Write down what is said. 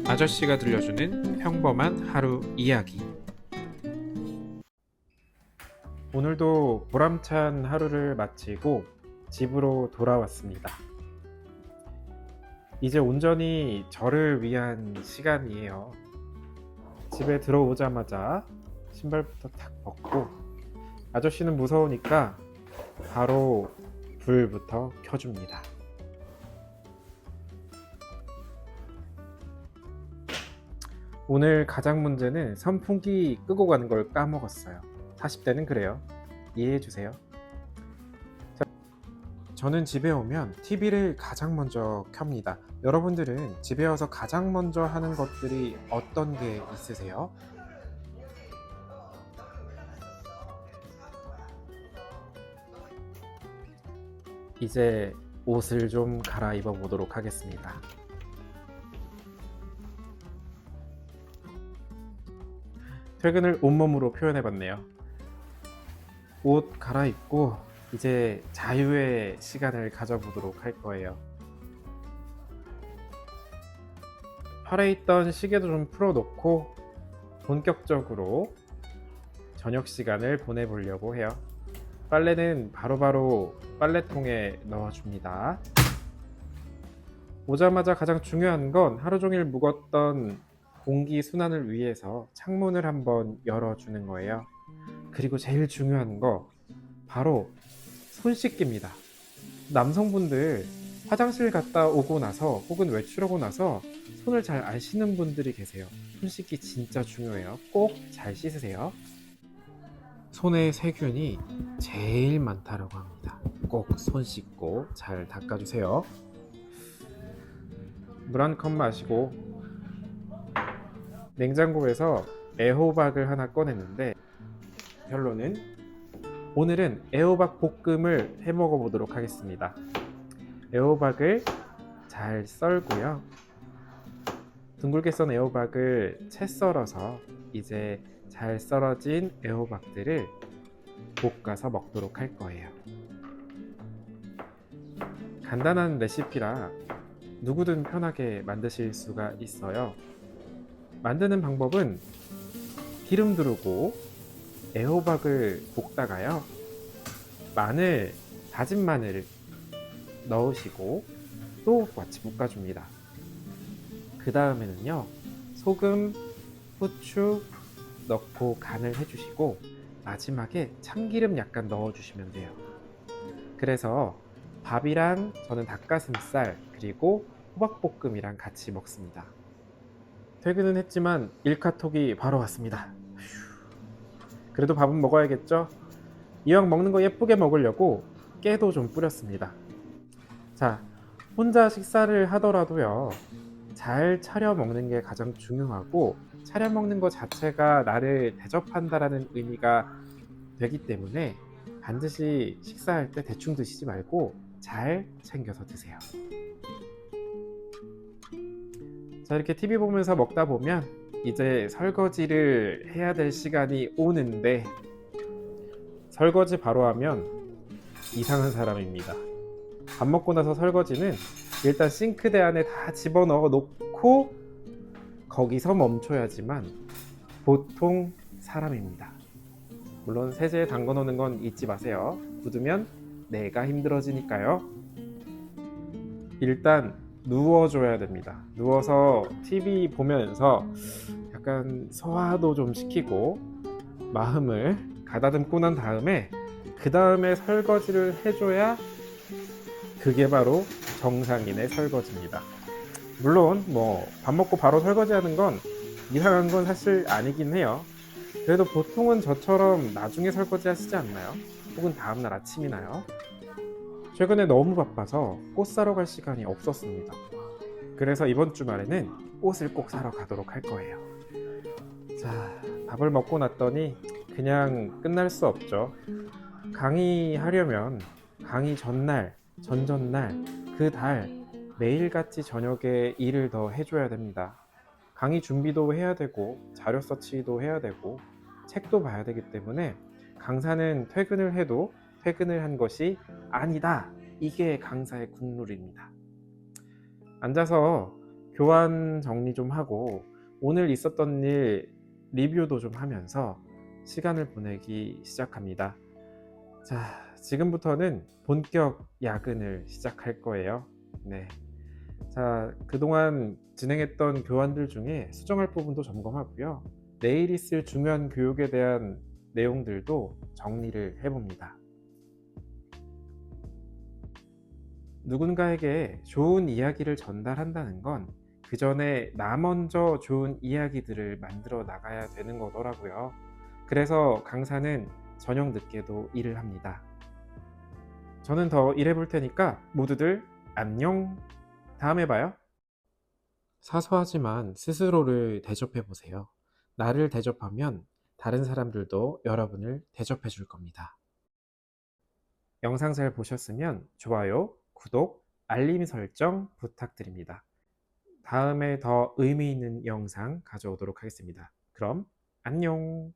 아저씨가 들려주는 평범한 하루 이야기. 오늘도 보람찬 하루를 마치고 집으로 돌아왔습니다. 이제 온전히 저를 위한 시간이에요. 집에 들어오자마자 신발부터 탁 벗고, 아저씨는 무서우니까 바로 불부터 켜줍니다. 오늘 가장 문제는 선풍기 끄고 가는 걸 까먹었어요. 40대는 그래요. 이해해주세요. 저는 집에 오면 TV를 가장 먼저 켭니다. 여러분들은 집에 와서 가장 먼저 하는 것들이 어떤 게 있으세요? 이제 옷을 좀 갈아입어 보도록 하겠습니다. 퇴근을 온몸으로 표현해봤네요. 옷 갈아입고 이제 자유의 시간을 가져보도록 할 거예요. 팔에 있던 시계도 좀 풀어놓고 본격적으로 저녁 시간을 보내보려고 해요. 빨래는 바로바로 빨래통에 넣어줍니다. 오자마자 가장 중요한 건 하루 종일 묵었던 공기 순환을 위해서 창문을 한번 열어주는 거예요. 그리고 제일 중요한 거 바로 손 씻기입니다. 남성분들 화장실 갔다 오고 나서 혹은 외출하고 나서 손을 잘 안 씻는 분들이 계세요. 손 씻기 진짜 중요해요. 꼭 잘 씻으세요. 손에 세균이 제일 많다라고 합니다. 꼭 손 씻고 잘 닦아주세요. 물 한 컵 마시고 냉장고에서 애호박을 하나 꺼냈는데, 결론은 오늘은 애호박 볶음을 해 먹어 보도록 하겠습니다. 애호박을 잘 썰고요. 둥글게 썬 애호박을 채 썰어서 이제 잘 썰어진 애호박들을 볶아서 먹도록 할 거예요. 간단한 레시피라 누구든 편하게 만드실 수가 있어요. 만드는 방법은 기름 두르고 애호박을 볶다가요, 마늘, 다진 마늘을 넣으시고 또 같이 볶아줍니다. 그 다음에는요, 소금, 후추 넣고 간을 해주시고 마지막에 참기름 약간 넣어주시면 돼요. 그래서 밥이랑 저는 닭가슴살 그리고 호박볶음이랑 같이 먹습니다. 퇴근은 했지만 일카톡이 바로 왔습니다. 그래도 밥은 먹어야겠죠? 이왕 먹는 거 예쁘게 먹으려고 깨도 좀 뿌렸습니다. 자, 혼자 식사를 하더라도요, 잘 차려 먹는 게 가장 중요하고, 차려 먹는 것 자체가 나를 대접한다라는 의미가 되기 때문에 반드시 식사할 때 대충 드시지 말고 잘 챙겨서 드세요. 자, 이렇게 TV 보면서 먹다 보면 이제 설거지를 해야 될 시간이 오는데, 설거지 바로 하면 이상한 사람입니다. 밥 먹고 나서 설거지는 일단 싱크대 안에 다 집어넣어 놓고 거기서 멈춰야지만 보통 사람입니다. 물론 세제에 담궈 놓는 건 잊지 마세요. 굳으면 내가 힘들어지니까요. 일단 누워줘야 됩니다. 누워서 TV 보면서 약간 소화도 좀 시키고 마음을 가다듬고 난 다음에 그 다음에 설거지를 해줘야 그게 바로 정상인의 설거지입니다. 물론 밥 먹고 바로 설거지하는 건 이상한 건 사실 아니긴 해요. 그래도 보통은 저처럼 나중에 설거지 하시지 않나요? 혹은 다음날 아침이나요? 최근에 너무 바빠서 꽃 사러 갈 시간이 없었습니다. 그래서 이번 주말에는 꽃을 꼭 사러 가도록 할 거예요. 자, 밥을 먹고 났더니 그냥 끝날 수 없죠. 강의하려면 강의 전날, 전전날, 그 달 매일같이 저녁에 일을 더 해줘야 됩니다. 강의 준비도 해야 되고 자료 서치도 해야 되고 책도 봐야 되기 때문에 강사는 퇴근을 해도 퇴근을 한 것이 아니다. 이게 강사의 국룰입니다. 앉아서 교환 정리 좀 하고 오늘 있었던 일 리뷰도 좀 하면서 시간을 보내기 시작합니다. 자, 지금부터는 본격 야근을 시작할 거예요. 네. 자, 그동안 진행했던 교환들 중에 수정할 부분도 점검하고요. 내일 있을 중요한 교육에 대한 내용들도 정리를 해봅니다. 누군가에게 좋은 이야기를 전달한다는 건 그 전에 나 먼저 좋은 이야기들을 만들어 나가야 되는 거더라고요. 그래서 강사는 저녁 늦게도 일을 합니다. 저는 더 일해볼 테니까 모두들 안녕. 다음에 봐요. 사소하지만 스스로를 대접해 보세요. 나를 대접하면 다른 사람들도 여러분을 대접해 줄 겁니다. 영상 잘 보셨으면 좋아요, 구독, 알림 설정 부탁드립니다. 다음에 더 의미 있는 영상 가져오도록 하겠습니다. 그럼 안녕.